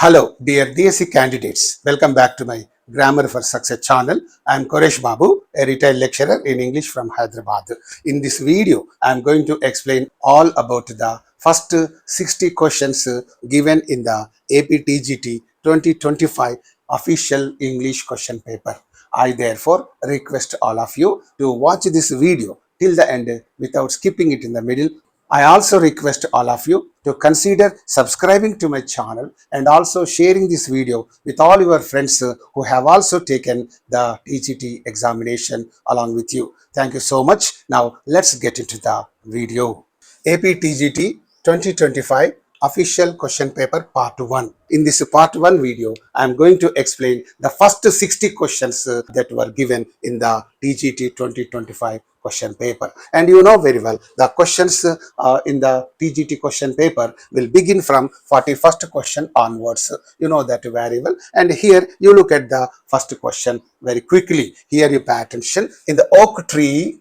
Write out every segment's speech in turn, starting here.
Hello, dear DSC candidates. Welcome back to my Grammar for Success channel. I am Koresh Babu, a retired lecturer in English from Hyderabad. In this video, I am going to explain all about the first 60 questions given in the AP TGT 2025 official English question paper. I therefore request all of you to watch this video till the end without skipping it in the middle. I also request all of you to consider subscribing to my channel and also sharing this video with all your friends who have also taken the TGT examination along with you. Thank you so much. Now let's get into the video. AP TGT 2025 official question paper part 1. In this part 1 video, I am going to explain the first 60 questions that were given in the TGT 2025 question paper. And you know very well, the questions in the TGT question paper will begin from 41st question onwards. You know that very well. And here you look at the first question very quickly. Here you pay attention. In the oak tree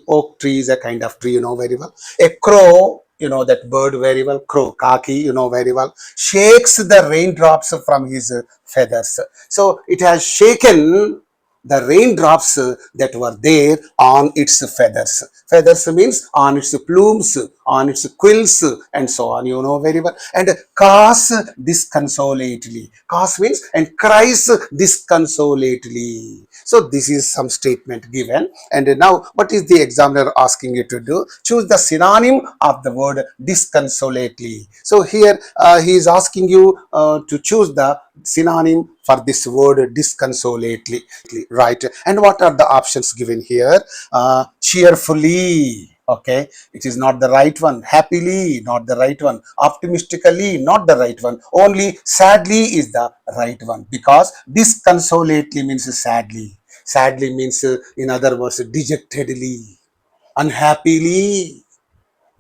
oak tree is a kind of tree, you know very well. A crow, you know that bird very well, crow, kaki, you know very well, shakes the raindrops from his feathers. So it has shaken the raindrops that were there on its feathers. Feathers means on its plumes, on its quills, and so on, you know very well. And caws disconsolately. Caws means and cries disconsolately. So this is some statement given. And now what is the examiner asking you to do? Choose the synonym of the word disconsolately. So here he is asking you to choose the synonym for this word disconsolately, right? And what are the options given here? Cheerfully, okay, it is not the right one. Happily, not the right one. Optimistically, not the right one. Only sadly is the right one, because disconsolately means sadly. Sadly means, in other words, dejectedly, unhappily,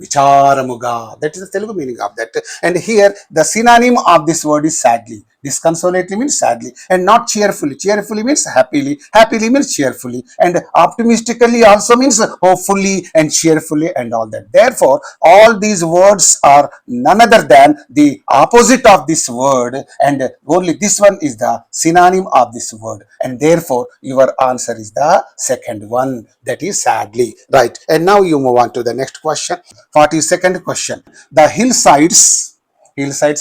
vicharamuga. That is the Telugu meaning of that. And here the synonym of this word is sadly. Disconsolately means sadly, and not cheerfully. Cheerfully means happily. Happily means cheerfully, and optimistically also means hopefully and cheerfully and all that. Therefore, all these words are none other than the opposite of this word, and only this one is the synonym of this word. And therefore, your answer is the second one, that is sadly, right? And now you move on to the next question. 42nd question. The hillsides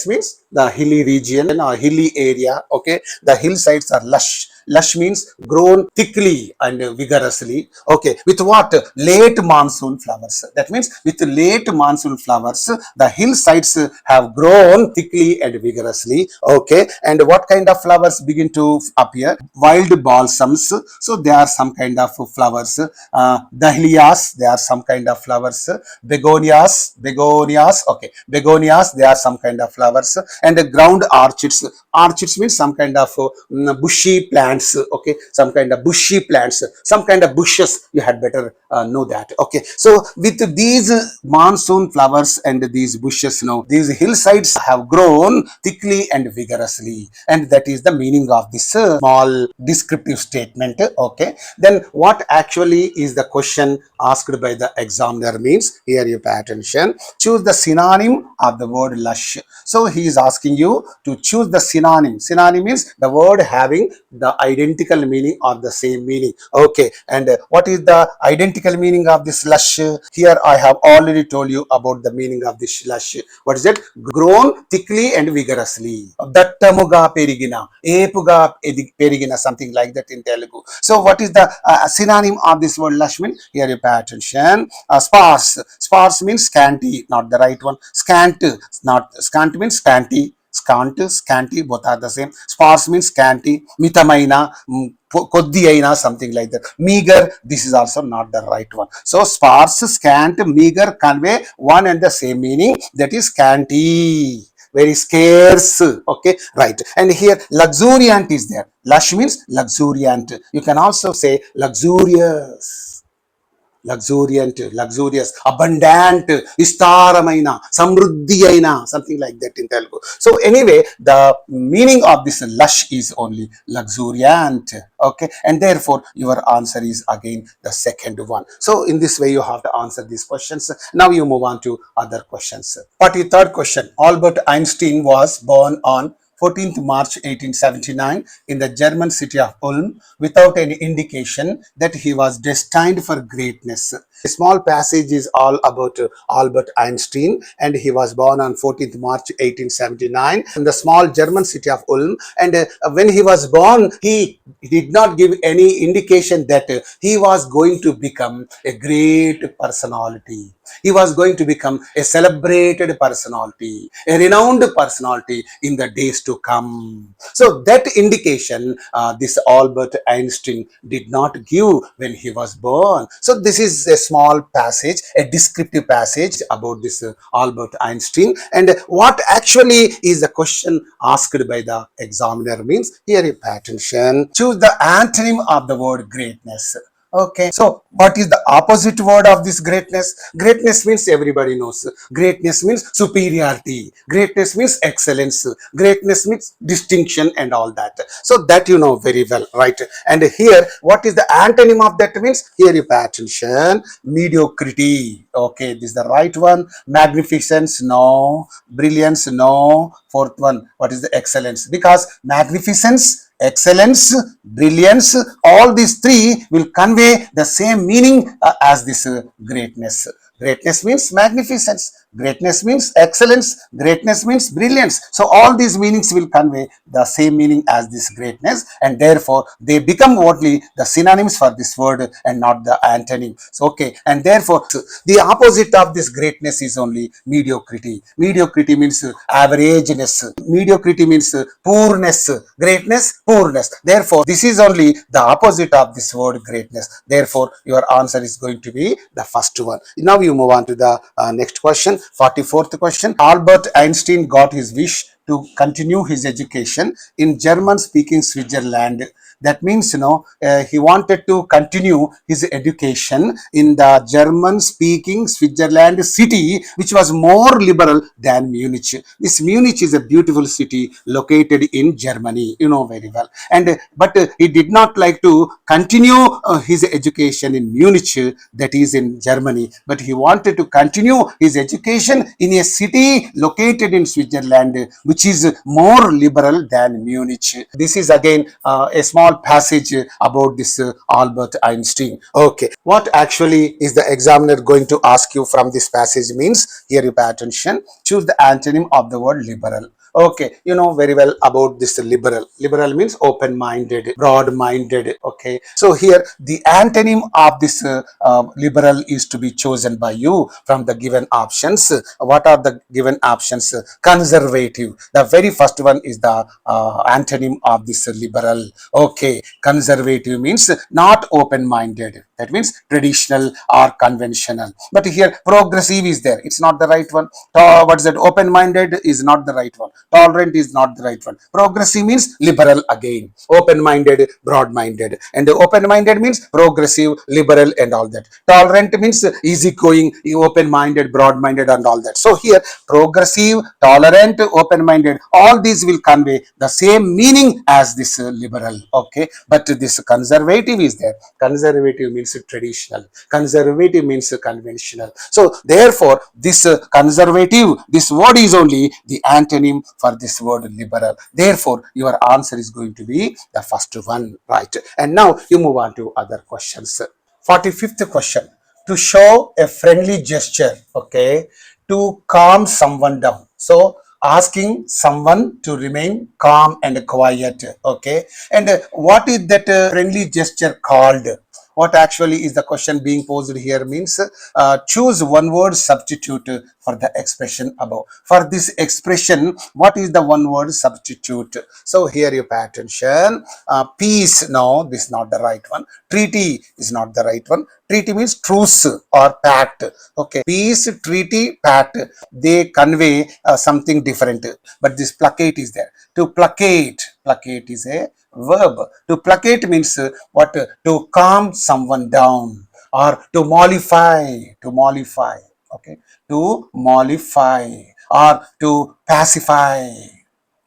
means the hilly region or hilly area, okay. The hillsides are lush. Lush means grown thickly and vigorously, okay. With what? Late monsoon flowers. That means with late monsoon flowers, the hillsides have grown thickly and vigorously, okay. And what kind of flowers begin to appear? Wild balsams. So they are some kind of flowers. Dahlias, they are some kind of flowers. Begonias, okay. Begonias, they are some kind of flowers. And ground orchids. Orchids means some kind of bushy plants, okay. Some kind of bushy plants, some kind of bushes. You had better know that, okay. So with these monsoon flowers and these bushes, now these hillsides have grown thickly and vigorously, and that is the meaning of this small descriptive statement, okay. Then what actually is the question asked by the examiner means, here you pay attention. Choose the synonym of the word lush. So he is asking you to choose the synonym. Synonym means the word having the identical meaning or the same meaning, okay. And what is the identical meaning of this lush? Here I have already told you about the meaning of this lush. What is it? Grown thickly and vigorously. Dattamuga perigina, epuga perigina, something like that in Telugu. So what is the synonym of this word lush mean? Here you pay attention. Sparse. Sparse means scanty, not the right one. Scant, not scant means scanty. Scant, scanty, both are the same. Sparse means scanty. Mitamaina, koddi aina, something like that. Meager, this is also not the right one. So sparse, scant, meager convey one and the same meaning, that is scanty, very scarce, okay, right. And here luxuriant is there. Lush means luxuriant. You can also say luxurious. luxuriant, luxurious, abundant, vistaramaina, samruddhi aina, something like that in Telugu. So anyway, the meaning of this lush is only luxuriant. Okay, and therefore your answer is again the second one. So in this way you have to answer these questions. Now you move on to other questions. 43rd question. Albert Einstein was born on 14th March 1879 in the German city of Ulm without any indication that he was destined for greatness. A small passage is all about Albert Einstein, and he was born on 14th March 1879 in the small German city of Ulm. And when he was born, he did not give any indication that he was going to become a great personality. He was going to become a celebrated personality, a renowned personality in the days to come. So that indication this Albert Einstein did not give when he was born. So this is a small passage, a descriptive passage about this Albert Einstein. And what actually is the question asked by the examiner means, here you pay attention, choose the antonym of the word greatness. Okay, so what is the opposite word of this greatness? Greatness means everybody knows. Greatness means superiority. Greatness means excellence. Greatness means distinction and all that. So that you know very well, right? And here, what is the antonym of that means? Here you pay attention. Mediocrity. Okay, this is the right one. Magnificence, no. Brilliance, no. Fourth one, what is the excellence? Because magnificence, excellence, brilliance, all these three will convey the same meaning as this greatness. Greatness means magnificence, greatness means excellence, greatness means brilliance. So all these meanings will convey the same meaning as this greatness, and therefore they become only the synonyms for this word and not the antonym. So okay, and therefore the opposite of this greatness is only mediocrity. Mediocrity means averageness. Mediocrity means poorness. Greatness, poorness. Therefore this is only the opposite of this word greatness. Therefore your answer is going to be the first one. Now you move on to the next question. 44th question. Albert Einstein got his wish to continue his education in German speaking Switzerland. That means he wanted to continue his education in the German speaking Switzerland city, which was more liberal than Munich. This Munich is a beautiful city located in Germany, you know very well. And but he did not like to continue his education in Munich, that is in Germany, but he wanted to continue his education in a city located in Switzerland, which is more liberal than Munich. This is again a small passage about this Albert Einstein. Okay, what actually is the examiner going to ask you from this passage means, here you pay attention, choose the antonym of the word liberal. Okay, you know very well about this liberal. Liberal means open-minded, broad-minded. Okay, so here the antonym of this liberal is to be chosen by you from the given options. What are the given options? Conservative. The very first one is the antonym of this liberal. Okay, conservative means not open-minded. That means traditional or conventional. But here progressive is there. It's not the right one. What is that? Open-minded is not the right one. Tolerant is not the right one. Progressive means liberal again. Open-minded, broad-minded. And open-minded means progressive, liberal and all that. Tolerant means easygoing, open-minded, broad-minded and all that. So here progressive, tolerant, open-minded, all these will convey the same meaning as this liberal. Okay, but this conservative is there. Conservative means traditional. Conservative means conventional. So therefore this conservative, this word is only the antonym for this word liberal. Therefore your answer is going to be the first one, right? And now you move on to other questions. 45th question. To show a friendly gesture, okay, to calm someone down. So asking someone to remain calm and quiet. Okay, and what is that friendly gesture called? What actually is the question being posed here means, choose one word substitute for the expression above. For this expression, what is the one word substitute? So here you pay attention. Peace, no, this is not the right one. Treaty is not the right one. Treaty means truce or pact. Okay, peace, treaty, pact, they convey something different. But this placate is there. To placate, placate is a verb. To placate means what? To calm someone down. or to mollify, okay, to mollify, or to pacify,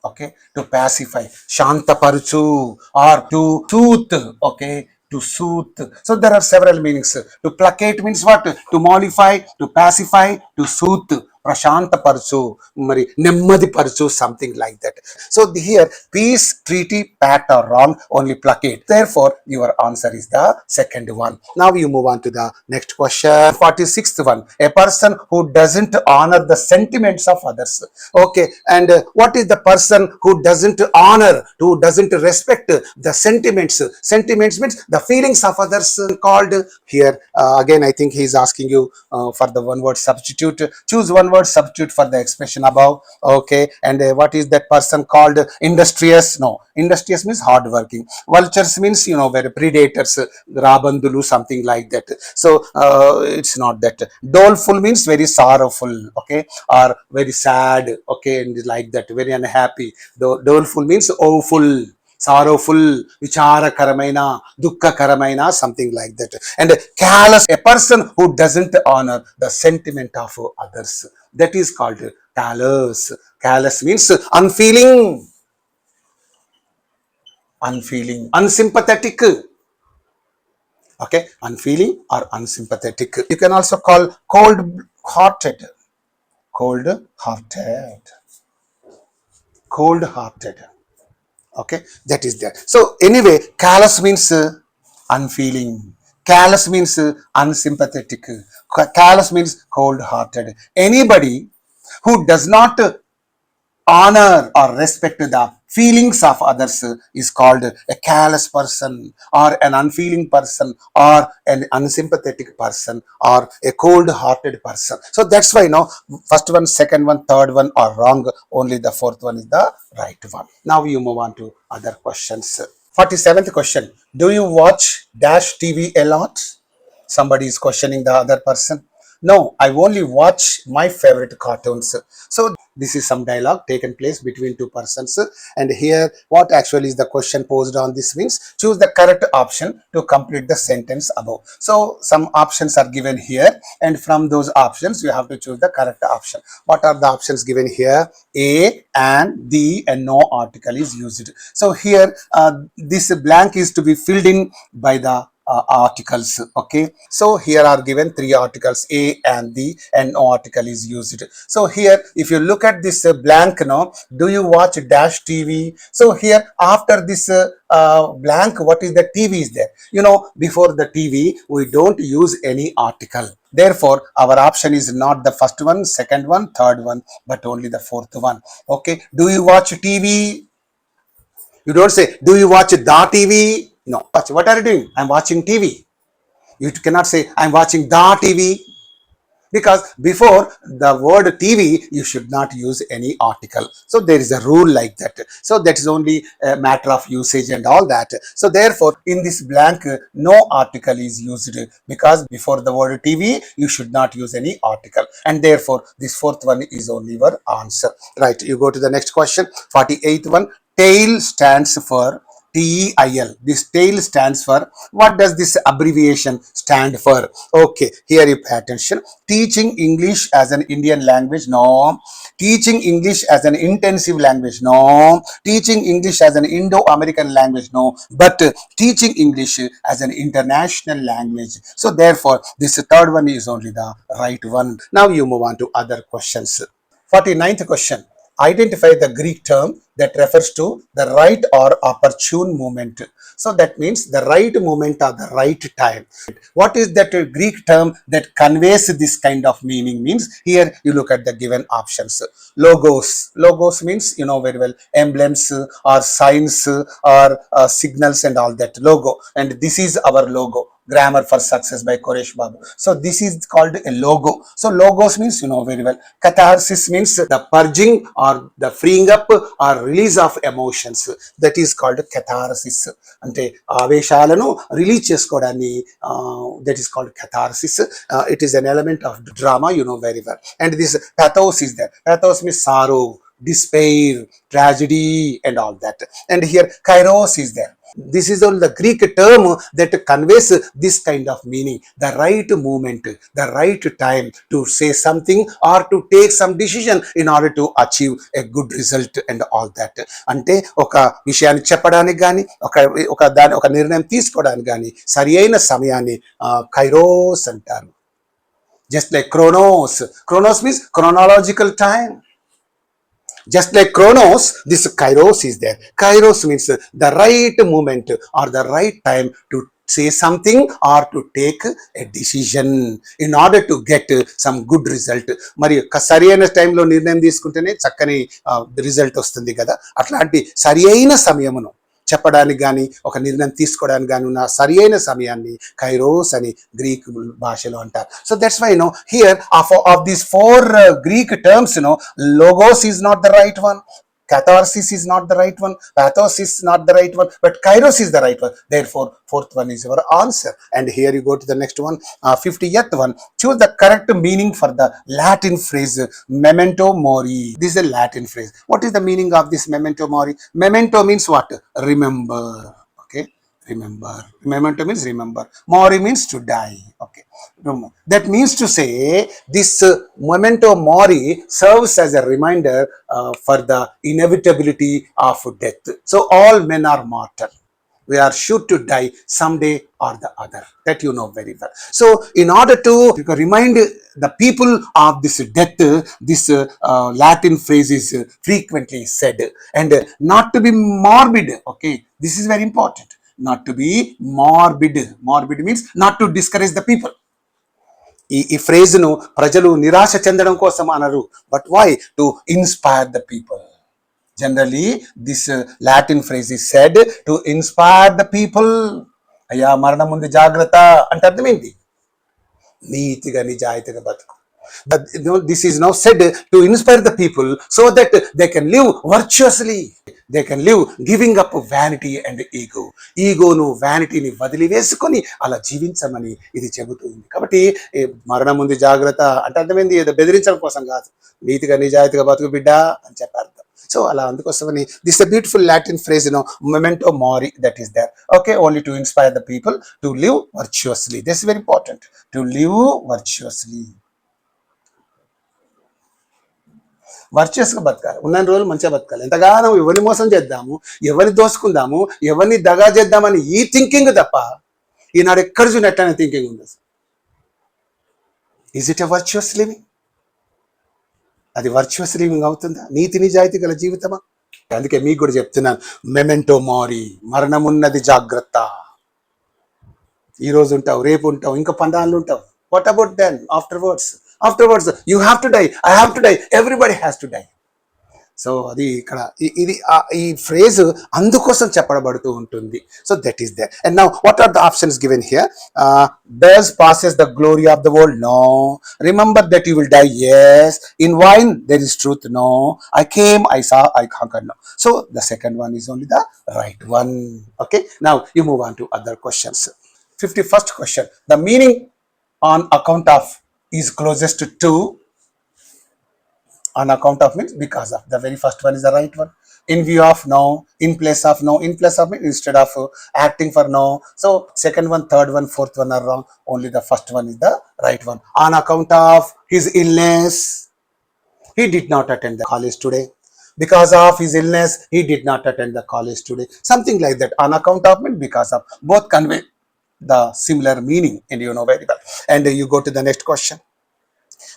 okay, to pacify, shantaparuchu, or to soothe, okay, to soothe. So there are several meanings. To placate means what? To mollify, to pacify, to soothe, prashanta parchu, mari nemmadi parchu, something like that. So here peace, treaty, pact are wrong, only placate. Therefore your answer is the second one. Now you move on to the next question. 46th one. A person who doesn't honor the sentiments of others. Okay, and what is the person who doesn't honor, who doesn't respect the sentiments? Sentiments means the feelings of others, called here. Again, I think he is asking you for the one word substitute. Choose one word substitute for the expression above. Okay, and what is that person called? Industrious? No, industrious means hardworking. Vultures means, where predators, rabandulu, something like that. So it's not that. Doleful means very sorrowful, okay, or very sad, okay, and like that, very unhappy. Doleful means awful, sorrowful, vicharakaramaina, dukkhakaramaina, something like that. And callous, a person who doesn't honor the sentiment of others, that is called callous. Callous means unfeeling, unsympathetic, okay, unfeeling or unsympathetic. You can also call cold hearted, cold hearted, cold hearted, okay, that is there. So anyway, callous means unfeeling, callous means unsympathetic, callous means cold hearted. Anybody who does not honor or respect the feelings of others is called a callous person, or an unfeeling person, or an unsympathetic person, or a cold hearted person. So that's why now first one, second one, third one are wrong, only the fourth one is the right one. Now you move on to other questions. 47th question. Do you watch dash TV a lot? Somebody is questioning the other person. No, I only watch my favorite cartoons. So this is some dialogue taken place between two persons. And here what actually is the question posed on this means, choose the correct option to complete the sentence above. So some options are given here, and from those options you have to choose the correct option. What are the options given here? A and the and no article is used. So here this blank is to be filled in by the articles. Okay, so here are given three articles, A and the, and no article is used. So here if you look at this blank, no, do you watch dash TV? So here after this blank, what is the TV is there? Before the TV we don't use any article. Therefore our option is not the first one, second one, third one, but only the fourth one. Okay, do you watch TV? You don't say, do you watch the TV? No. What are you doing? I'm watching TV. You cannot say, I'm watching the TV. Because before the word TV, you should not use any article. So there is a rule like that. So that is only a matter of usage and all that. So therefore, in this blank, no article is used, because before the word TV, you should not use any article. And therefore, this fourth one is only your answer. Right. You go to the next question. 48th one. TAIL stands for TEIL. This TAIL stands for, what does this abbreviation stand for? Okay, here you pay attention. Teaching English as an Indian language? No. Teaching English as an intensive language? No. Teaching English as an Indo-American language? No. But teaching English as an international language. So therefore, this third one is only the right one. Now you move on to other questions. 49th question. Identify the Greek term that refers to the right or opportune moment. So that means the right moment or the right time. What is that Greek term that conveys this kind of meaning? Means here you look at the given options. Logos. Logos means, very well, emblems or signs or signals and all that. Logo. And this is our logo. Grammar for Success by Koresh Babu. So this is called a logo. So logos means, very well. Catharsis means the purging or the freeing up or release of emotions. That is called catharsis. Ante aveshalanu release chesukodanni, that is called catharsis. It is an element of drama, very well. And this pathos is there. Pathos means sorrow, despair, tragedy and all that. And here kairos is there. This is all the Greek term that conveys this kind of meaning. The right moment, the right time to say something or to take some decision in order to achieve a good result and all that. అంటే ఒక విషయాన్ని చెప్పడానికి కానీ ఒక నిర్ణయం తీసుకోవడానికి కానీ సరి అయిన సమయాన్ని కైరోస్ అంటారు. Just like chronos means chronological time. Just like chronos, this kairos is there. Kairos means the right moment or the right time to say something or to take a decision in order to get some good result. మరి సరి అయిన టైంలో నిర్ణయం తీసుకుంటేనే చక్కని result వస్తుంది కదా. అట్లాంటి సరి అయిన సమయమును చెప్పడానికి కానీ ఒక నిర్ణయం తీసుకోవడానికి కానీ ఉన్న సరి అయిన సమయాన్ని కైరోస్ అని గ్రీక్ భాషలో అంటారు. So that's why here of these four Greek terms logos is not the right one, catharsis is not the right one, pathos is not the right one, but kairos is the right one. Therefore fourth one is your answer. And here you go to the next one, 50th one. Choose the correct meaning for the Latin phrase memento mori. This is a Latin phrase. What is the meaning of this memento mori? Memento means what? Remember. Okay, remember. Memento means remember. Mori means to die. Okay, that means to say this memento mori serves as a reminder for the inevitability of death. So all men are mortal. We are sure to die someday or the other. That you know very well. So in order to remind the people of this death, this Latin phrase is frequently said. And not to be morbid. Okay, this is very important. Not to be morbid. Morbid means not to discourage the people. ఈ ఫ్రేజ్ను ప్రజలు నిరాశ చెందడం కోసం అనరు, but why to inspire the people. Generally this Latin phrase is said to inspire the people. అయ్యా మరణం ముందు జాగ్రత్త అంటే అర్థమేంటి? నీతిగా నిజాయితీగా బతుకు. This is now said to inspire the people so that they can live virtuously. They can live giving up vanity and ego. ఈగోను వ్యానిటీని వదిలివేసుకొని అలా జీవించమని ఇది చెబుతుంది. కాబట్టి మరణం ముందు జాగ్రత్త అంటే అర్థమైంది, ఏదో బెదిరించడం కోసం కాదు, నీతిగా నిజాయితీగా బతుకు బిడ్డ అని చెప్పారు. సో అలా అందుకోసమని this a beautiful Latin phrase memento mori that is there. Okay, only to inspire the people to live virtuously. This is very important, to live virtuously. వర్చువస్గా బతకాలి, ఉన్న రోజులు మంచిగా బతకాలి. ఎంతగానో ఎవరిని మోసం చేద్దాము, ఎవరిని దోసుకుందాము, ఎవరిని దగా చేద్దామని ఈ థింకింగ్ తప్ప ఈనాడు ఎక్కడ చూడటనే థింకింగ్ ఉంది. Is it a virtuous living? అది వర్చువస్ లివింగ్ అవుతుందా? నీతి నిజాయితీ గల జీవితమా? అందుకే మీకు కూడా చెప్తున్నాను, మెమెంటో మోరీ, మరణం ఉన్నది జాగ్రత్త. ఈరోజు ఉంటావు, రేపు ఉంటావు, ఇంకా 10 ఉంటావు. What about then afterwards you have to die, I have to die, everybody has to die. So అది ఇక్కడ ఇది ఈ ఫ్రేజ్ అందుకోసం చెప్పబడుతూ ఉంటుంది. So that is there. And now what are the options given here? Thus passes the glory of the world? No. Remember that you will die? yes. In wine there is truth? no. I came, I saw, I conquered? no. So the second one is only the right one. Okay, now you move on to other questions. 51st question. The meaning on account of is closest to. On account of means because of. The very first one is the right one. In view of? no. In place of? no. In place of means instead of, acting for? no. So second one, third one, fourth one are wrong. Only the first one is the right one. On account of his illness, he did not attend the college today. Because of his illness, he did not attend the college today. Something like that. On account of means because of. Both convey the similar meaning, and you know very well. And you go to the next question.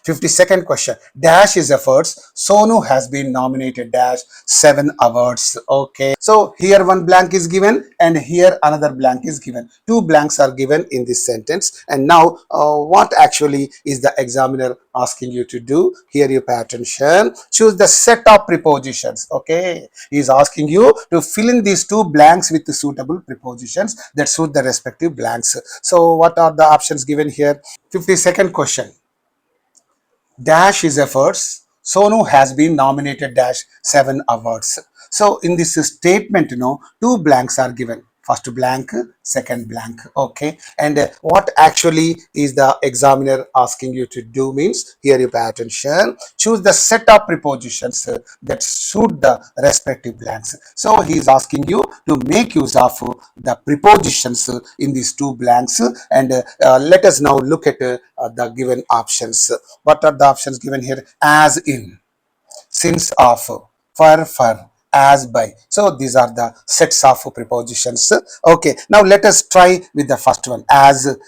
52nd question. Dash is efforts. Sonu has been nominated dash 7 awards. Okay, so here one blank is given and here another blank is given. 2 blanks are given in this sentence. And now what actually is the examiner asking you to do? Here you pay attention. Choose the set of prepositions. Okay, he is asking you to fill in these 2 blanks with the suitable prepositions that suit the respective blanks. So what are the options given here? 52nd question. Dash is efforts. Sonu has been nominated dash 7 awards. So in this statement, 2 blanks are given. first blank, second blank. Okay, and what actually is the examiner asking you to do means, here you pay attention, choose the set of prepositions that suit the respective blanks. So he is asking you to make use of the prepositions in these two blanks, and let us now look at the given options. What are the options given here? As in, since of, for, as by. So these are the sets of prepositions. Okay, now let us try with the first one. As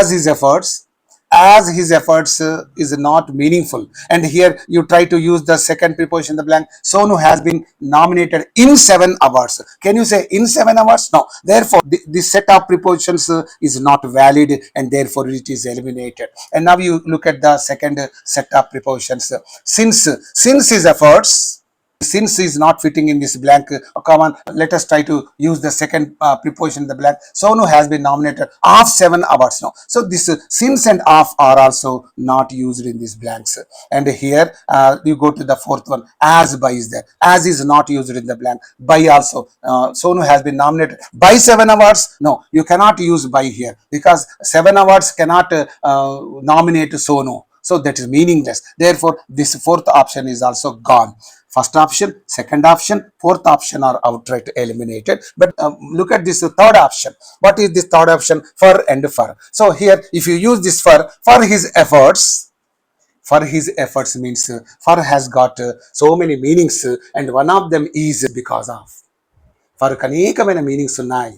his efforts, as his efforts is not meaningful, and here you try to use the second preposition, the blank. Sonu has been nominated in 7 hours. Can you say in 7 hours? No. Therefore this set of prepositions is not valid, and therefore it is eliminated. And now you look at the second set of prepositions. Since his efforts, since is not fitting in this blank. Come on, let us try to use the second preposition in the blank. Sonu has been nominated of 7 hours now. So this since and of are also not used in these blanks. And here you go to the fourth one. As by is there. As is not used in the blank. By also. Sonu has been nominated by 7 hours. No, you cannot use by here, because 7 hours cannot nominate Sonu. So that is meaningless. Therefore, this fourth option is also gone. First option, second option, fourth option are outright eliminated. But look at this third option. What is this third option? For and for. So here, if you use this for his efforts, for his efforts means for has got so many meanings, and one of them is because of. For అనేకమైన meanings ఉన్నాయి.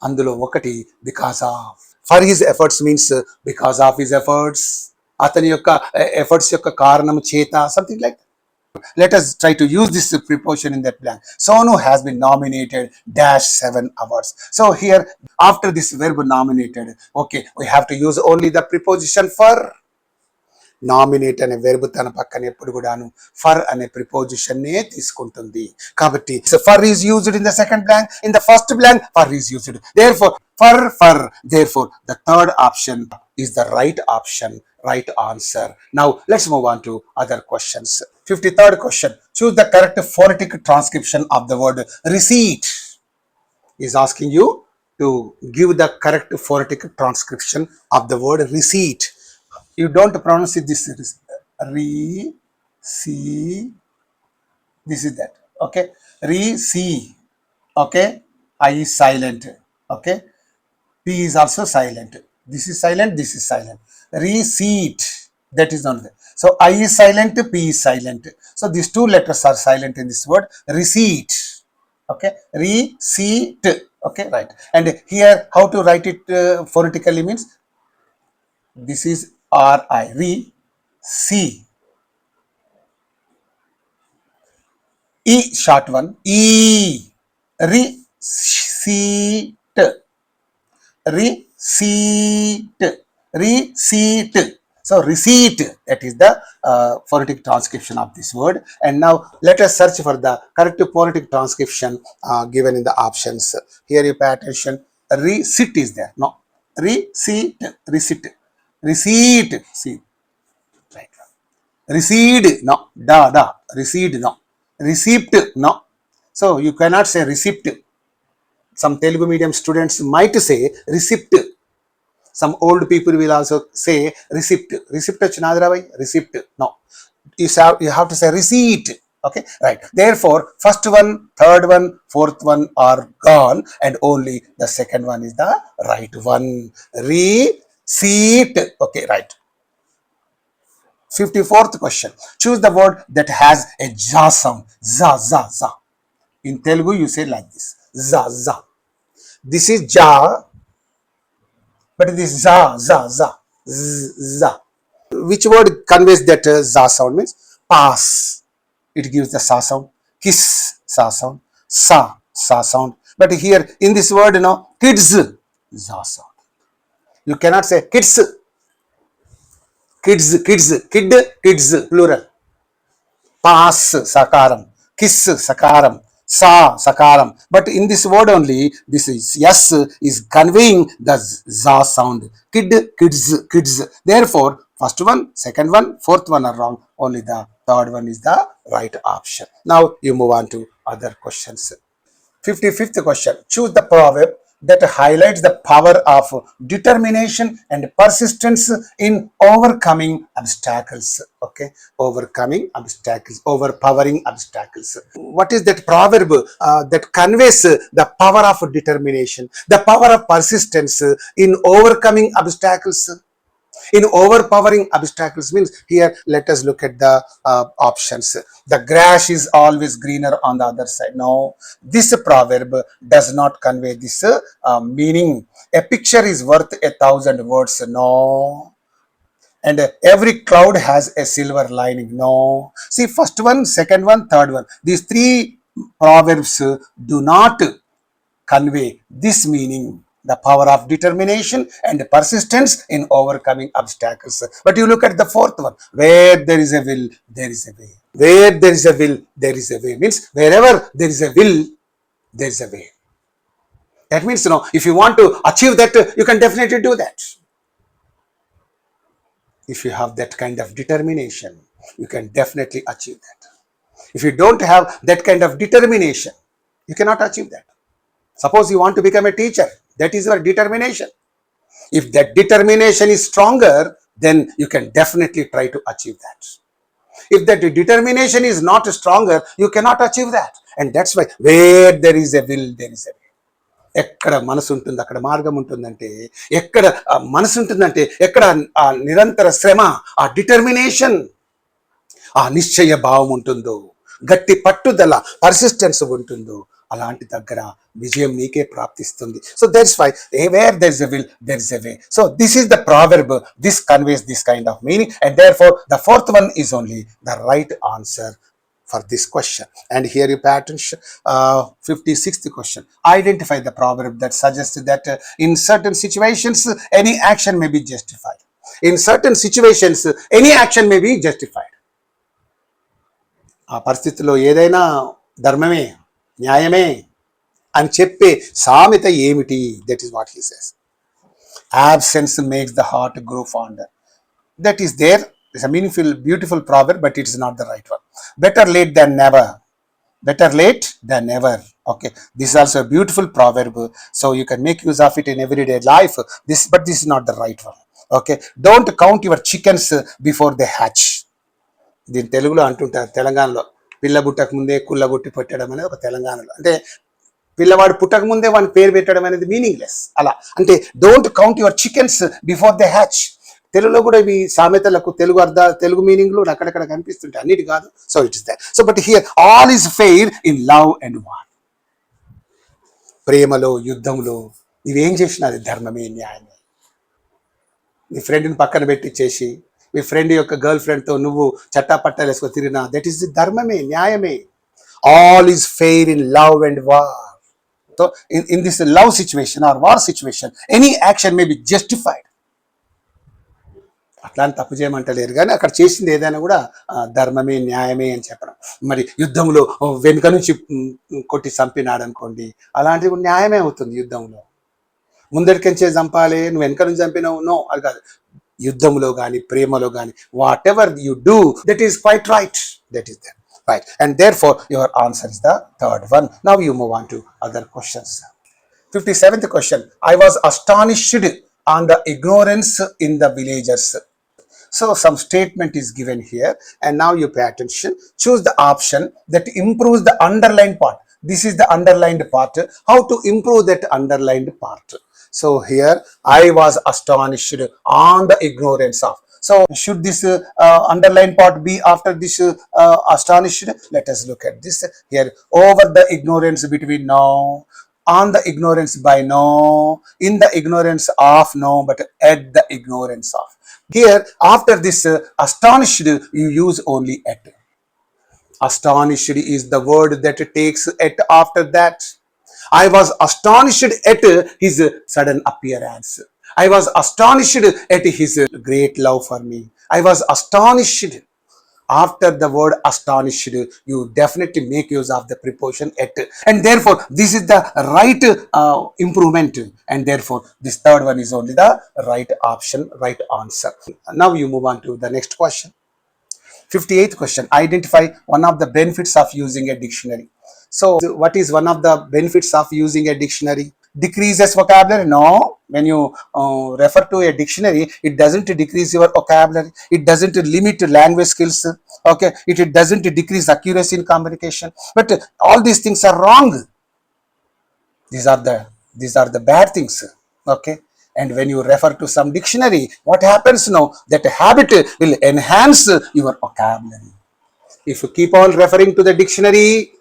అందులో ఒకటి because of. For his efforts means because of his efforts. అతని యొక్క efforts యొక్క కారణం చేత, something like. Let us try to use this preposition in that blank. Sonu has been nominated dash 7 hours. So here, after this verb nominated, okay, we have to use only the preposition for. Nominate అనే verb తన పక్కన ఎప్పుడు కూడాను for అనే preposition నే తీసుకుంటుంది. కాబట్టి for is used in the second blank, in the first blank for is used. Therefore for therefore the third option is the right option, right answer. Now let's move on to other questions. 53rd question. Choose the correct phonetic transcription of the word receipt. Is asking you to give the correct phonetic transcription of the word receipt. You don't pronounce it this re see, this is that. Okay, re see. Okay, I is silent. Okay, p is also silent. This is silent, this is silent. Receipt, that is not there. So I is silent, p is silent. So these two letters are silent in this word receipt. Okay, receipt. Okay, right. And here how to write it phonetically means, this is R-I, re, C. E short one, E, receipt, receipt, receipt. So receipt, that is the phonetic transcription of this word. And now let us search for the correct phonetic transcription given in the options. Here you pay attention. Receipt is there. No, receipt, receipt, receipt. See, right. Receipt, no, da, receipt, no, receipt, no. So you cannot say receipt. Some Telugu medium students might say receipt. Some old people will also say receipt. Receipt vachinadra bhai, receipt. No, you have to say receipt. Okay, right. Therefore, first one, third one, fourth one are gone, and only the second one is the right one. Receipt. Okay, right. 54th question. Choose the word that has a ja sound. Za, za, za. In Telugu, you say like this. Za, za. This is ja, but this is za, za, za. Z, za. Which word conveys that za sound means? Pass. It gives the sa sound. Kiss, sa sound. Sa sound. But here in this word, kids, za sound. You cannot say kids. Kids, kid, kids, plural. Pass, sakaram. Kiss, sakaram. Sa, sakaram. But in this word only, this is yes is conveying the za sound. Kid, kids. Therefore, first one, second one, fourth one are wrong. Only the third one is the right option. Now you move on to other questions. 55th question. Choose the proverb that highlights the power of determination and persistence in overcoming obstacles. Okay, overcoming obstacles, overpowering obstacles. What is that proverb that conveys the power of determination, the power of persistence in overcoming obstacles? In overpowering obstacles means, here let us look at the options. The grass is always greener on the other side. No, this proverb does not convey this meaning. A picture is worth 1,000 words. No. And every cloud has a silver lining. No. See, first one, second one, third one, these three proverbs do not convey this meaning, the power of determination and persistence in overcoming obstacles. But you look at the fourth one, where there is a will, there is a way. Where there is a will, there is a way. Means wherever there is a will, there is a way. That means, if you want to achieve that, you can definitely do that. If you have that kind of determination, you can definitely achieve that. If you don't have that kind of determination, you cannot achieve that. Suppose you want to become a teacher, that is your determination. If that determination is stronger, then you can definitely try to achieve that. If that determination is not stronger, you cannot achieve that. And that's why, where there is a will, there is a way. ఎక్కడ మనసు ఉంటుంది అక్కడ మార్గం ఉంటుందంటే, ఎక్కడ మనసు ఉంటుందంటే ఎక్కడ ఆ నిరంతర శ్రమ, ఆ డిటర్మినేషన్, ఆ నిశ్చయ భావం ఉంటుందో, గట్టి పట్టుదల, పర్సిస్టెన్స్ ఉంటుందో, అలాంటి దగ్గర విజయం నీకే ప్రాప్తిస్తుంది. So that's why where there is a will there is a way. So this is the proverb, this conveys this kind of meaning, and therefore the fourth one is only the right answer for this question. And here you pattern 56th question. Identify the proverb that suggests that in certain situations any action may be justified. In certain situations any action may be justified. ఆ పరిస్థితిలో ఏదైనా ధర్మమే, న్యాయమే అని చెప్పే సామెత ఏమిటి? That is what he says. Absence makes the heart grow fonder. That is there. It's a meaningful, beautiful proverb, but it is not the right one. Better late than never. Better late than never. Okay, this is also a beautiful proverb, so you can make use of it in everyday life. But this is not the right one. Okay, don't count your chickens before they hatch. దీని తెలుగులో అంటుంటారు, తెలంగాణలో పిల్ల పుట్టక ముందే కుళ్ళగొట్టి పెట్టడం అనేది ఒక తెలంగాణలో. అంటే పిల్లవాడు పుట్టక ముందే వాని పేరు పెట్టడం అనేది మీనింగ్లెస్. అలా అంటే don't count your chickens before they hatch. తెలుగులో కూడా ఇవి సామెతలకు తెలుగు మీనింగ్లు అక్కడక్కడ కనిపిస్తుంటాయి, అన్నిటి కాదు. So it is that. So but here all is fair in love and war. ప్రేమలో, యుద్ధంలో నీవేం చేసినా అది ధర్మమే, న్యాయమే. నీ ఫ్రెండ్ని పక్కన పెట్టించేసి మీ ఫ్రెండ్ యొక్క గర్ల్ ఫ్రెండ్తో నువ్వు చట్టాపట్టాలు వేసుకొని తిరిగినా, దట్ ఈస్ ది ధర్మమే, న్యాయమే. All is fair in love and war. So in this love situation or war situation any action may be justified. అట్లాంటి తప్పు చేయమంటలేరు, కానీ అక్కడ చేసింది ఏదైనా కూడా ధర్మమే, న్యాయమే అని చెప్పడం. మరి యుద్ధంలో వెనుక నుంచి కొట్టి చంపినాడు అనుకోండి, అలాంటిది కూడా న్యాయమే అవుతుంది. యుద్ధంలో ముందరికించే చంపాలి, నువ్వు వెనుక నుంచి చంపినావు, నో, అది కాదు. యుద్ధంలో కానీ ప్రేమలో కానీ what ever you do, that is quite right. That is that right. And therefore your answer is the third one. Now you move on to other questions. 57th question. I was astonished on the ignorance in the villagers. So some statement is given here, and now you pay attention. Choose the option that improves the underlined part. This is the underlined part. How to improve that underlined part? So here, I was astonished on the ignorance of. So should this underlined part be after this astonished? Let us look at this here. Over the ignorance between no, on the ignorance by no, in the ignorance of no, but at the ignorance of. Here, after this astonished, you use only at. Astonished is the word that takes at after that. I was astonished at his sudden appearance. I was astonished at his great love for me. I was astonished. After the word astonished, you definitely make use of the preposition at, and therefore this is the right improvement, and therefore this third one is only the right option, right answer. Now you move on to the next question. 58th question. Identify one of the benefits of using a dictionary. So what is one of the benefits of using a dictionary? Decreases vocabulary? No. When you refer to a dictionary, it doesn't decrease your vocabulary. It doesn't limit language skills. Okay, it doesn't decrease accuracy in communication. But all these things are wrong. These are the bad things. Okay. And when you refer to some dictionary, what happens now? That habit will enhance your vocabulary. If you keep on referring to the dictionary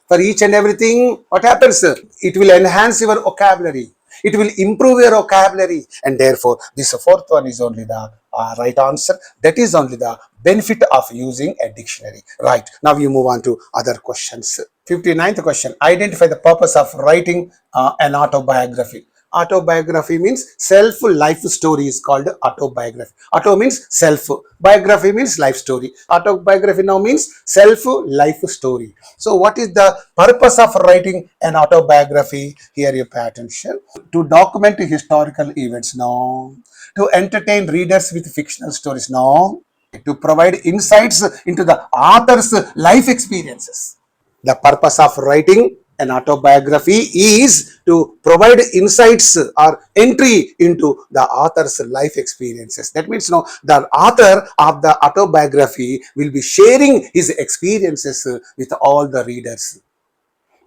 for each and everything, what happens? It will enhance your vocabulary. It will improve your vocabulary. And therefore, this fourth one is only the right answer. That is only the benefit of using a dictionary. Right. Now you move on to other questions. 59th question. Identify the purpose of writing an autobiography. Autobiography means self life story is called autobiography. Auto means self, biography means life story. Autobiography now means self life story. So what is the purpose of writing an autobiography? Here you pay attention. To document historical events? No. To entertain readers with fictional stories? No. To provide insights into the author's life experiences. The purpose of writing an autobiography is to provide insights or entry into the author's life experiences. That means the author of the autobiography will be sharing his experiences with all the readers.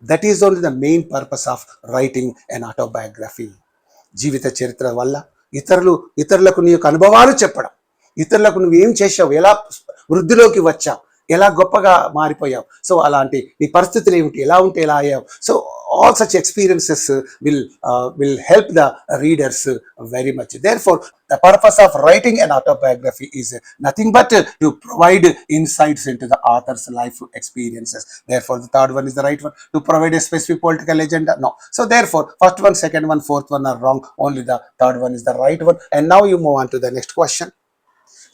That is only the main purpose of writing an autobiography. జీవిత చరిత్ర వల్ల ఇతరులకు నీ యొక్క అనుభవాలు చెప్పడం, ఇతరులకు నువ్వు ఏం చేసావు, ఎలా వృద్ధిలోకి వచ్చావు, ఎలా గొప్పగా మారిపోయావు, సో అలాంటి నీ పరిస్థితులు ఏమిటి, ఎలా ఉంటే ఎలా అయ్యావు. So all such experiences will help the readers very much. Therefore, the purpose of writing an autobiography is nothing but to provide insights into the author's life experiences. Therefore, the third one is the right one. To provide a specific political agenda? No. So therefore, first one, second one, fourth one are wrong. Only the third one is the right one. And now you move on to the next question.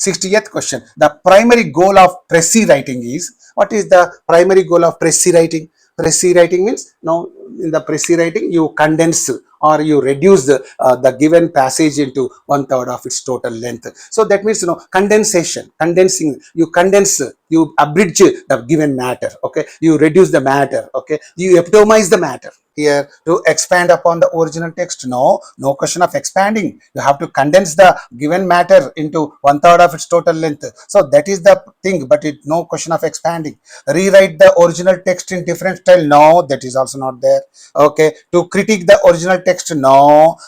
60th question. The primary goal of Pressy writing is? What is the primary goal of Pressy writing? Pressy writing means, now in the Pressy writing you condense or you reduce the given passage into 1/3 of its total length. So that means condensation, condensing, you condense, you abridge the given matter. Okay, you reduce the matter. Okay, you epitomize the matter. Here, to expand upon the original text? No question of expanding. You have to condense the given matter into 1/3 of its total length. So that is the thing, but no question of expanding. Rewrite the original text in different style? No, that is also not there. Okay, to critique the original text? No.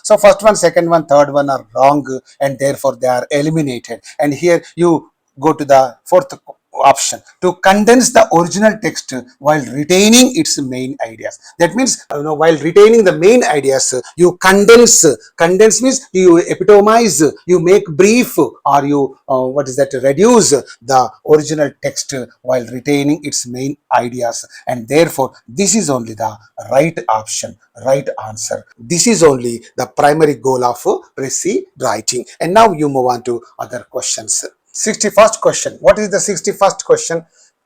So first one, second one, third one are wrong, and therefore they are eliminated. And here you go to the fourth option, to condense the original text while retaining its main ideas. That means while retaining the main ideas, you condense means you epitomize, you make brief, or you reduce the original text while retaining its main ideas. And therefore this is only the right option, right answer. This is only the primary goal of Pressy writing. And now you move on to other questions. 61st question. What is the 61st question?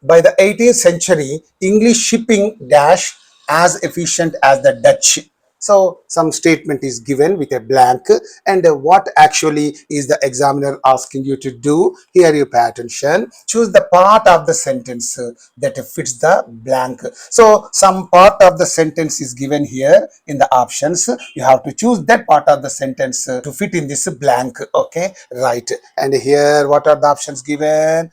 By the 18th century, English shipping dash as efficient as the Dutch. So some statement is given with a blank, and what actually is the examiner asking you to do? Here you pay attention. Choose the part of the sentence that fits the blank. So some part of the sentence is given here in the options. You have to choose that part of the sentence to fit in this blank. Okay, right. And here what are the options given?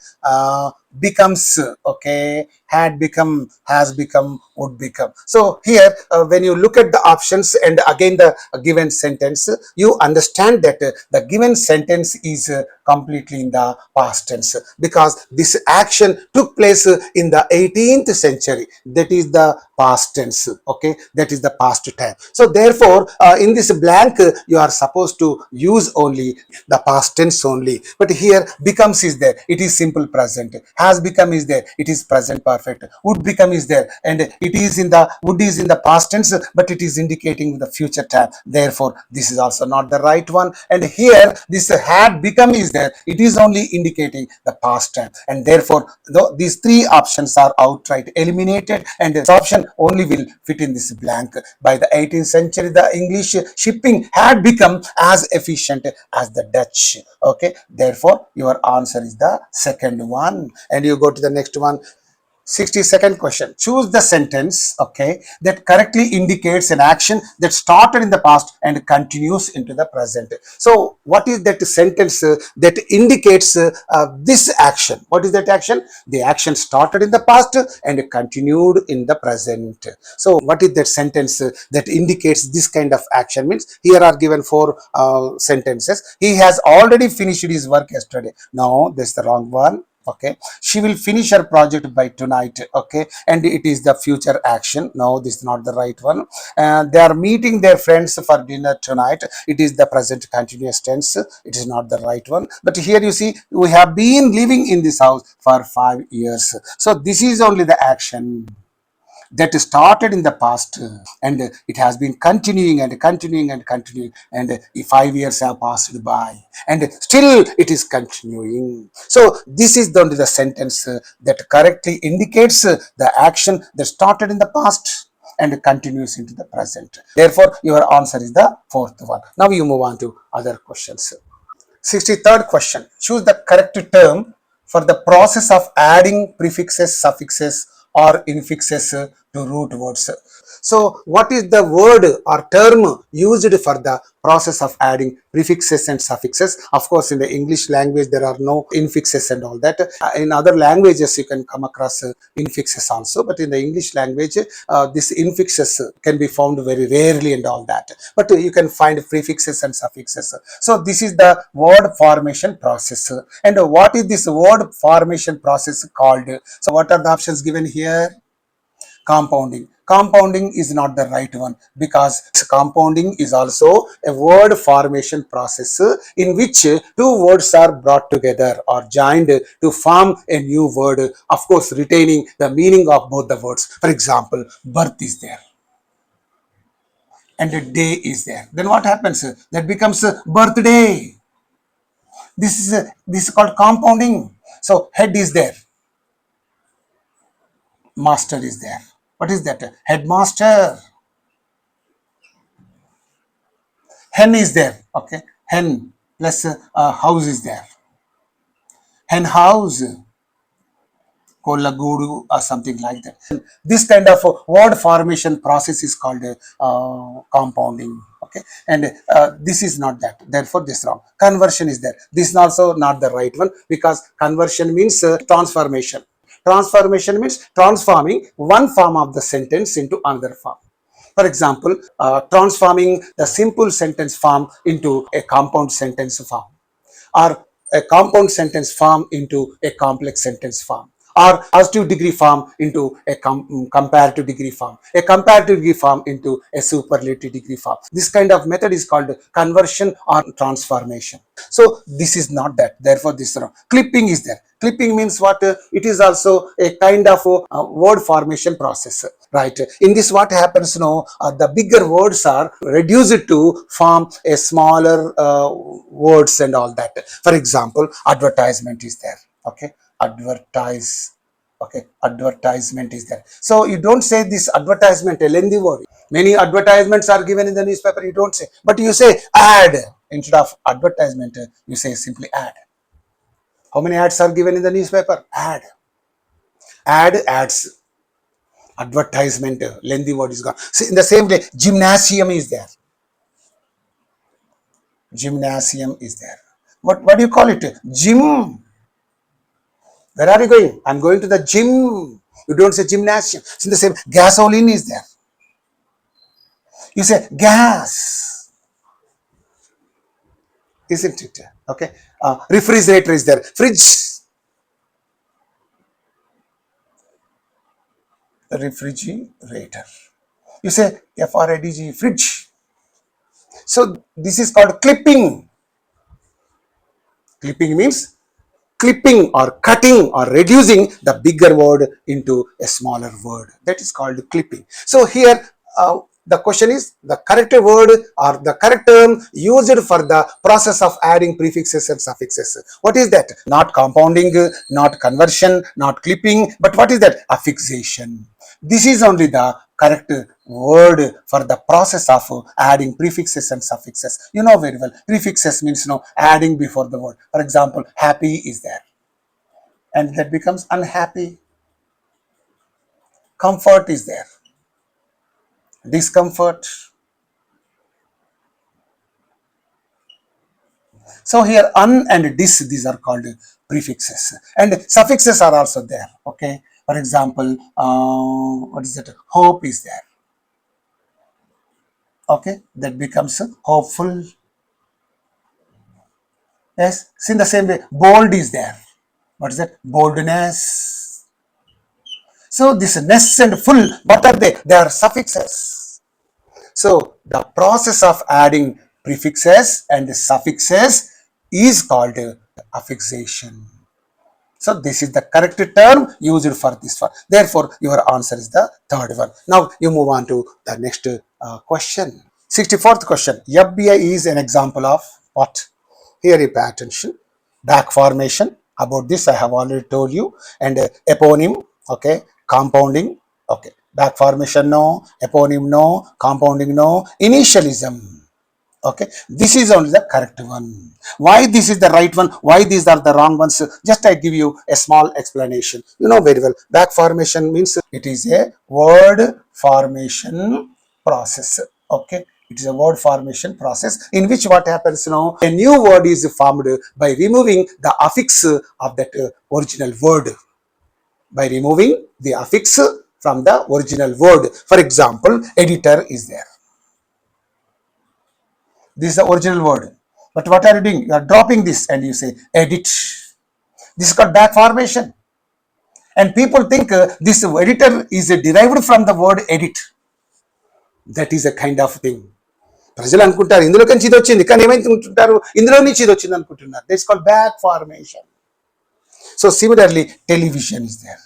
Becomes, okay, had become, has become, would become. So here when you look at the options and again the given sentence, you understand that the given sentence is completely in the past tense, because this action took place in the 18th century. That is the past tense. Okay, that is the past time. So therefore in this blank you are supposed to use only the past tense only. But here becomes is there, it is simple present. Has become is there, it is present perfect. Would become is there, and it is in the, would is in the past tense, but it is indicating the future time. Therefore this is also not the right one. And here this had become is there, it is only indicating the past time. And therefore these three options are outright eliminated, and this option only will fit in this blank. By the 18th century, the English shipping had become as efficient as the Dutch. Okay, therefore your answer is the second one. And you go to the next one. 62nd question. Choose the sentence, okay, that correctly indicates an action that started in the past and continues into the present. So, what is that sentence that indicates this action? What is that action? The action started in the past and continued in the present. So, what is that sentence that indicates this kind of action? Means here are given four sentences. He has already finished his work yesterday. No, that's the wrong one. Okay, she will finish her project by tonight. Okay, and it is the future action. No, this is not the right one. They are meeting their friends for dinner tonight. It is the present continuous tense. It is not the right one. But here you see, we have been living in this house for 5 years. So this is only the action that started in the past, and it has been continuing and continuing and continuing, and 5 years have passed by and still it is continuing. So this is the sentence that correctly indicates the action that started in the past and continues into the present. Therefore your answer is the fourth one. Now you move on to other questions. 63rd question. Choose the correct term for the process of adding prefixes, suffixes, or infixes to root words. So, what is the word or term used for the process of adding prefixes and suffixes? Of course, in the English language, there are no infixes and all that. In other languages, you can come across infixes also, but in the English language, this infixes can be found very rarely and all that. But you can find prefixes and suffixes. So, this is the word formation process. And what is this word formation process called? So, what are the options given here? Compounding. Compounding is not the right one, because compounding is also a word formation process in which two words are brought together or joined to form a new word, of course retaining the meaning of both the words. For example, birth is there and a day is there. Then what happens? That becomes birthday. This is called compounding. So head is there, master is there. What is that? Headmaster. Hen is there. Okay, hen plus house is there. Hen house, Kolaguru or something like that. This kind of word formation process is called compounding. Okay, and this is not that. Therefore, this wrong. Conversion is there. This is also not the right one, because conversion means transformation. Transformation means transforming one form of the sentence into another form. For example, transforming the simple sentence form into a compound sentence form, or a compound sentence form into a complex sentence form, or positive degree form into a comparative degree form, a comparative degree form into a superlative degree form. This kind of method is called conversion or transformation. So this is not that. Therefore, this is wrong. Clipping is there. Clipping means what? It is also a kind of word formation process, right? In this, what happens now? The bigger words are reduced to form a smaller words and all that. For example, advertisement is there. Okay, advertise. Okay, advertisement is there. So you don't say this advertisement, a lengthy word. Many advertisements are given in the newspaper. You don't say, but you say ad instead of advertisement. You say simply ad. How many ads are given in the newspaper? Ad. Ad, ads. Advertisement, lengthy word is gone. See, in the same way, gymnasium is there. Gymnasium is there. What do you call it? Gym. Where are you going? I'm going to the gym. You don't say gymnasium. It's in the same. Gasoline is there. You say gas. Isn't it? Okay. Refrigerator is there. Fridge. Refrigerator. You say FRIDG, fridge. So this is called clipping. Clipping means clipping or cutting or reducing the bigger word into a smaller word. That is called clipping. So here the question is the correct word or the correct term used for the process of adding prefixes and suffixes. What is that? Not compounding, not conversion, not clipping, but what is that? Affixation. This is only the correct word for the process of adding prefixes and suffixes. You know very well. Prefixes means adding before the word. For example, happy is there, and that becomes unhappy. Comfort is there. Discomfort. So here un and dis, these are called prefixes, and suffixes are also there. Okay, for example, what is it? Hope is there. Okay, that becomes hopeful. Yes, so in the same way, bold is there. What is that? Boldness. So this ness and full, what are they? They are suffixes. So the process of adding prefixes and suffixes is called affixation. So this is the correct term used for this one. Therefore, your answer is the third one. Now you move on to the next question. 64th question. FBI is an example of what? Here you pay attention. Back formation. About this I have already told you. And eponym. Okay. Compounding. Okay. Back formation no. Eponym no. Compounding no. Initialism. Okay, this is only the correct one. Why this is the right one? Why these are the wrong ones? Just I give you a small explanation. You know very well. Back formation means it is a word formation process. Okay, it is a word formation process in which what happens now, a new word is formed by removing the affix of that original word. By removing the affix from the original word. For example, editor is there. This is the original word. But what are you doing? You are dropping this and you say edit. This is called back formation. And people think this editor is derived from the word edit. That is a kind of thing. ప్రజలు అనుకుంటారు ఇందులో నుంచి ఇది వచ్చింది కానీ ఏమైతుంటారు ఇందులో నుంచి ఇది వచ్చింది అనుకుంటున్నారు. That's called back formation. So similarly, television is there.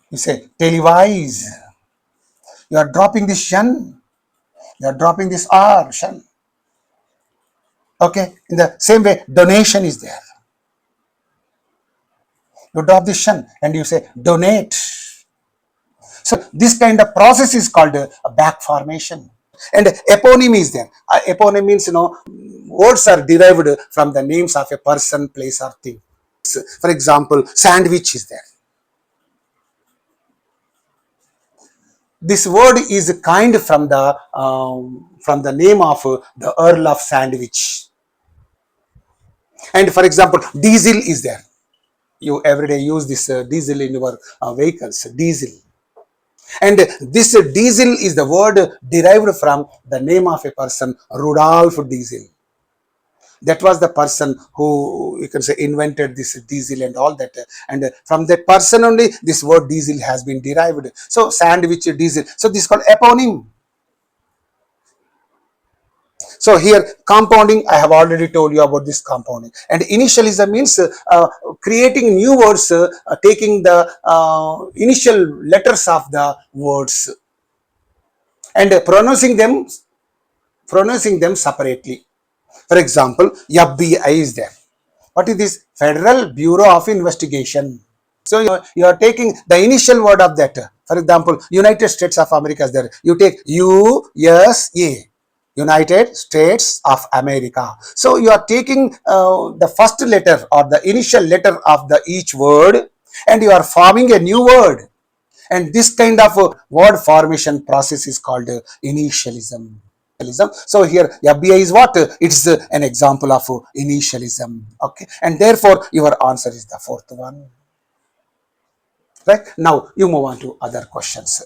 You say televise. You are dropping this shun. You are dropping this R, shun. Okay, in the same way, donation is there. You drop this shun and you say donate. So this kind of process is called a back formation. And eponym is there. Eponym means, words are derived from the names of a person, place or thing. For example, sandwich is there. This word is kind from the name of the Earl of Sandwich. And for example, diesel is there. You every day use this diesel in your vehicles, diesel. And this diesel is the word derived from the name of a person, Rudolf Diesel. That was the person who, you can say, invented this diesel and all that. And from that person only, this word diesel has been derived. So sandwich, diesel. So this is called eponym. So here compounding, I have already told you about this compounding. And initialism means creating new words, taking the initial letters of the words and pronouncing them separately. For example, FBI is there. What is this? Federal Bureau of Investigation. So you are taking the initial word of that. For example, United States of America is there. You take USA. United States of America. So you are taking the first letter or the initial letter of the each word and you are forming a new word. And this kind of word formation process is called initialism. So here FBI is what? It's an example of initialism. Okay. And therefore your answer is the fourth one. Right. Now you move on to other questions.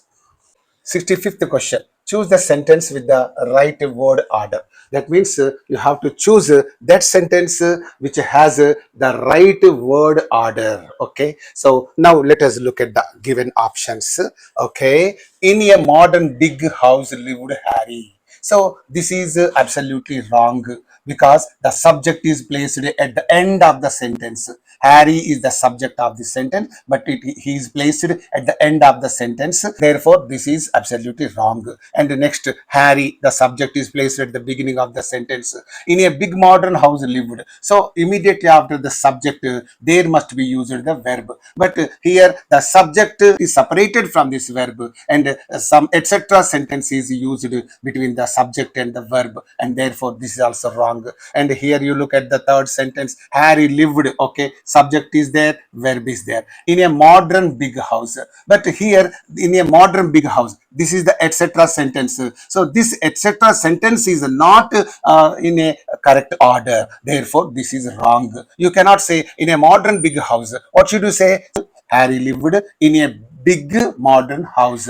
65th question. Choose the sentence with the right word order. That means you have to choose that sentence which has the right word order. Okay. So now let us look at the given options. Okay. In a modern big house lived Harry. So this is absolutely wrong because the subject is placed at the end of the sentence. Harry is the subject of the sentence, but he is placed at the end of the sentence. Therefore, this is absolutely wrong. And next, Harry, the subject is placed at the beginning of the sentence. In a big modern house lived. So immediately after the subject, there must be used the verb. But here, the subject is separated from this verb, and some etc. sentence is used between the subject and the verb, and therefore this is also wrong. wrong. And here you look at the third sentence, Harry lived, okay, subject is there, verb is there, in a modern big house. But here, in a modern big house, this is the etc sentence. So this etc sentence is not in a correct order. Therefore, this is wrong. You cannot say in a modern big house. What should you say? Harry lived in a big modern house.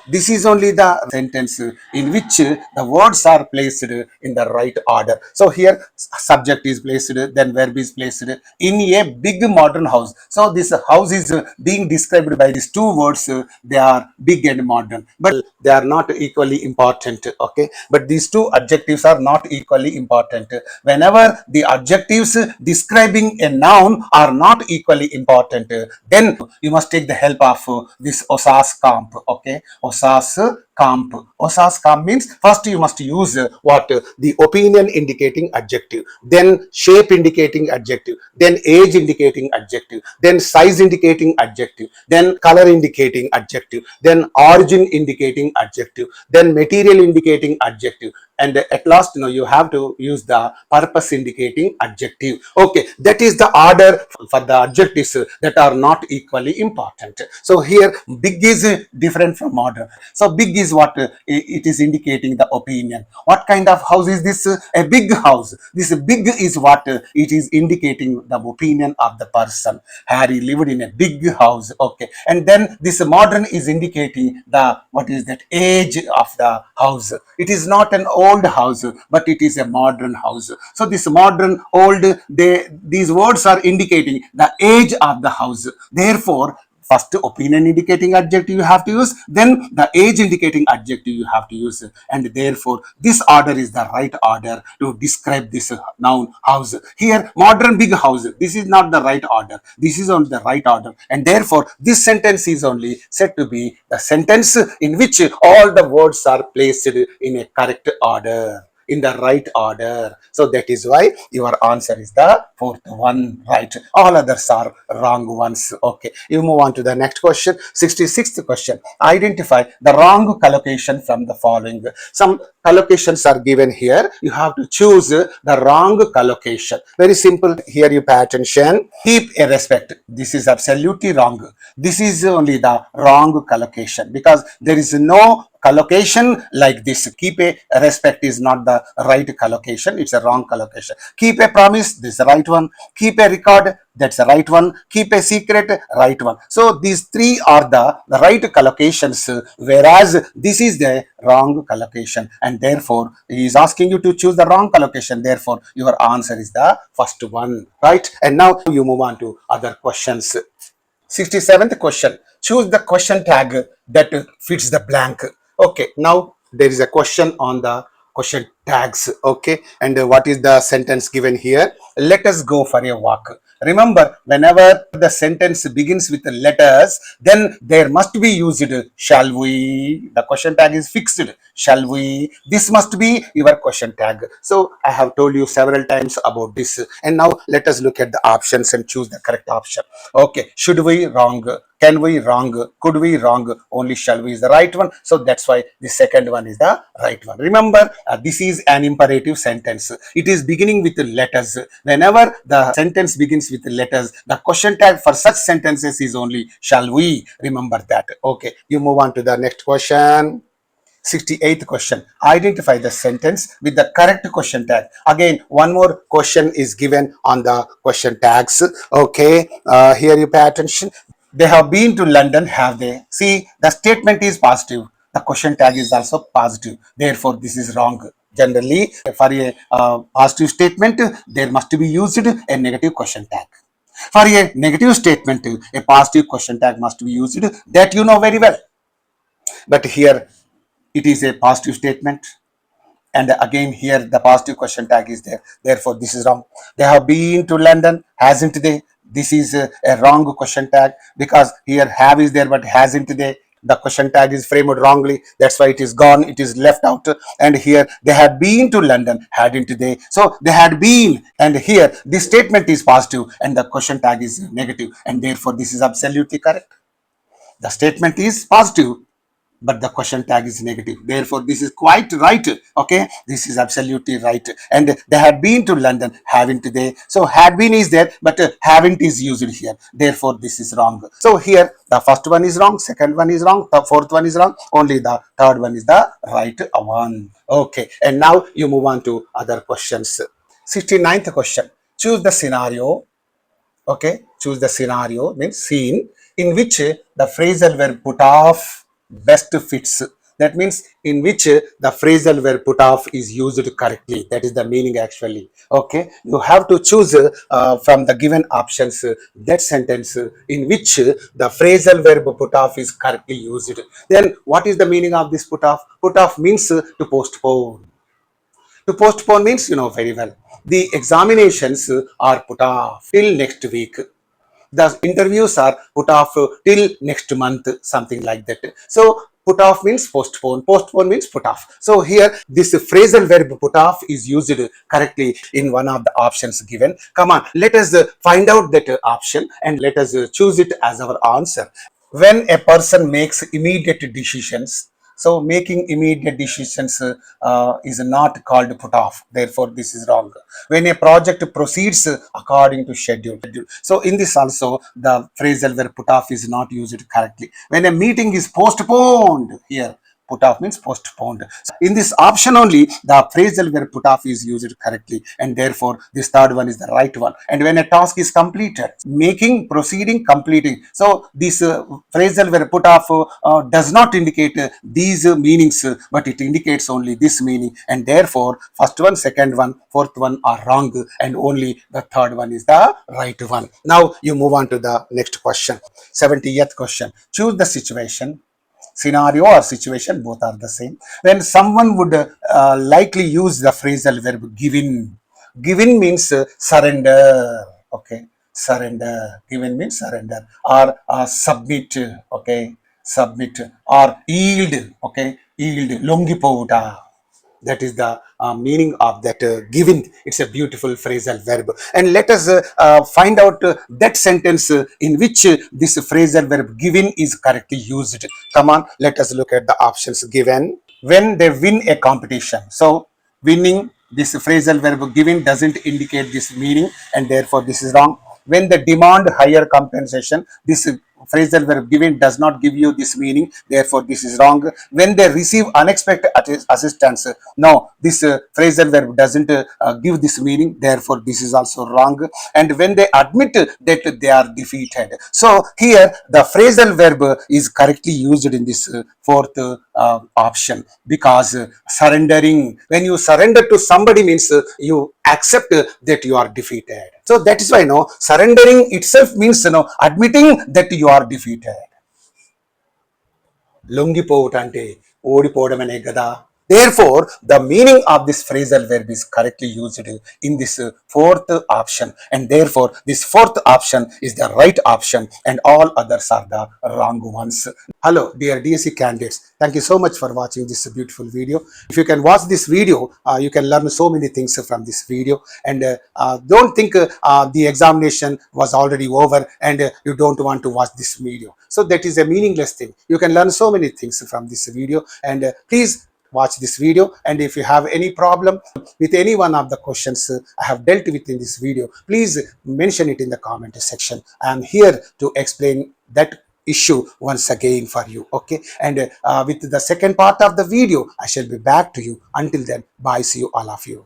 This is only the sentence in which the words are placed in the right order. So here subject is placed, then verb is placed in a big modern house. So this house is being described by these two words. They are big and modern, but they are not equally important. Okay, but these two adjectives are not equally important. Whenever the adjectives describing a noun are not equally important, then you must take the help of this osas comp. Okay, osas comp. Osas comp means first you must use what? The opinion indicating adjective, then shape indicating adjective, then age indicating adjective, then size indicating adjective, then color indicating adjective, then origin indicating adjective, then material indicating adjective, and at last you have to use the purpose indicating adjective. Okay, that is the order for the adjectives that are not equally important. So here big is different from modern. So big is what? It is indicating the opinion. What kind of house is this? A big house. This big is what? It is indicating the opinion of the person. Harry lived in a big house. Okay, and then this modern is indicating the, what is that, age of the house. It is not an old house, but it is a modern house. So this modern, old, these words are indicating the age of the house. Therefore, first opinion indicating adjective you have to use, then the age indicating adjective you have to use, and therefore this order is the right order to describe this noun house. Here modern big house, this is not the right order, this is on the right order, and therefore this sentence is only said to be the sentence in which all the words are placed in a correct order, in the right order. So that is why your answer is the fourth one, right? All others are wrong ones. Okay, you move on to the next question. 66th question. Identify the wrong collocation from the following. Some collocations are given here. You have to choose the wrong collocation. Very simple. Here you pay attention. Keep a respect. This is absolutely wrong. This is only the wrong collocation, because there is no collocation like this. Keep a respect is not the right collocation, it's a wrong collocation. Keep a promise, this is the right one. Keep a record, that's the right one. Keep a secret, right one. So these three are the right collocations, whereas this is the wrong collocation, and therefore he is asking you to choose the wrong collocation. Therefore your answer is the first one, right? And now you move on to other questions. 67th question. Choose the question tag that fits the blank. Okay, now there is a question on the question tags. Okay, and what is the sentence given here? Let us go for a walk. Remember, whenever the sentence begins with the letters, then there must be used shall we. The question tag is fixed. Shall we? This must be your question tag. So I have told you several times about this. And now let us look at the options and choose the correct option. Okay, should we? Wrong. Can we? Wrong. Could we? Wrong. Only shall we is the right one. So that's why the second one is the right one. Remember, this is an imperative sentence. It is beginning with the letters. Whenever the sentence begins with the letters, the question tag for such sentences is only shall we. Remember that. Okay, you move on to the next question. 68th question. Identify the sentence with the correct question tag. Again, one more question is given on the question tags. Okay, here you pay attention. They have been to London, have they? See, the statement is positive. The question tag is also positive. Therefore, this is wrong. Generally, for a positive statement, there must be used a negative question tag. For a negative statement, a positive question tag must be used. That you know very well. But here, it is a positive statement, and again here the positive question tag is there. Therefore this is wrong. They have been to London, hasn't they? This is a wrong question tag, because here have is there but hasn't they. The question tag is framed wrongly, that's why it is gone, it is left out. And here they had been to London, hadn't they? So they had been, and here this statement is positive and the question tag is negative, and therefore this is absolutely correct. The statement is positive but the question tag is negative. Therefore, this is quite right. Okay, this is absolutely right. And they had been to London, haven't they? So had been is there, but haven't is used here. Therefore, this is wrong. So here the first one is wrong, second one is wrong, the fourth one is wrong. Only the third one is the right one. Okay, and now you move on to other questions. 69th question. Choose the scenario. Okay, choose the scenario means scene in which the phrasal verb put off best fits. That means in which the phrasal verb put off is used correctly. That is the meaning actually. Okay, you have to choose from the given options that sentence in which the phrasal verb put off is correctly used. Then what is the meaning of this put off? Put off means to postpone. To postpone means you know very well. The examinations are put off till next week. The interviews are put off till next month, something like that. So put off means postpone. Postpone means put off. So here this phrasal verb put off is used correctly in one of the options given. Come on, let us find out that option and let us choose it as our answer. When a person makes immediate decisions, so making immediate decisions is not called put off. Therefore, this is wrong. When a project proceeds according to schedule. So in this also, the phrasal verb put off is not used correctly. When a meeting is postponed, here put off means postponed. So in this option only, the phrasal verb put off is used correctly, and therefore this third one is the right one. And when a task is completed, making, proceeding, completing. So this phrasal verb put off does not indicate these meanings, but it indicates only this meaning. And therefore, first one, second one, fourth one are wrong, and only the third one is the right one. Now you move on to the next question. 70th question. Choose the situation. Scenario or situation, both are the same. When someone would likely use the phrasal verb given. Given means surrender. Okay, surrender. Given means surrender or submit. Okay, submit or yield. Okay, yield. Longipota. That is the meaning of that given. It's a beautiful phrasal verb. And let us find out that sentence in which this phrasal verb given is correctly used. Come on, let us look at the options given. When they win a competition. So winning, this phrasal verb given doesn't indicate this meaning, and therefore this is wrong. When they demand higher compensation, this phrasal verb given does not give you this meaning, therefore this is wrong. When they receive unexpected assistance, no, this phrasal verb doesn't give this meaning, therefore this is also wrong. And when they admit that they are defeated, so here the phrasal verb is correctly used in this fourth option, because surrendering, when you surrender to somebody means you accept that you are defeated. So that is why surrendering itself means admitting that you are defeated. లొంగిపోవట అంటే ఓడిపోవడం అనే కదా. Therefore, the meaning of this phrasal verb is correctly used in this fourth option, and therefore this fourth option is the right option and all others are the wrong ones. Hello dear DSC candidates, thank you so much for watching this beautiful video. If you can watch this video, you can learn so many things from this video, and don't think the examination was already over and you don't want to watch this video. So that is a meaningless thing. You can learn so many things from this video, and please watch this video. And if you have any problem with any one of the questions I have dealt with in this video, please mention it in the comment section. I am here to explain that issue once again for you. Okay, and with the second part of the video I shall be back to you. Until then, bye, see you all of you.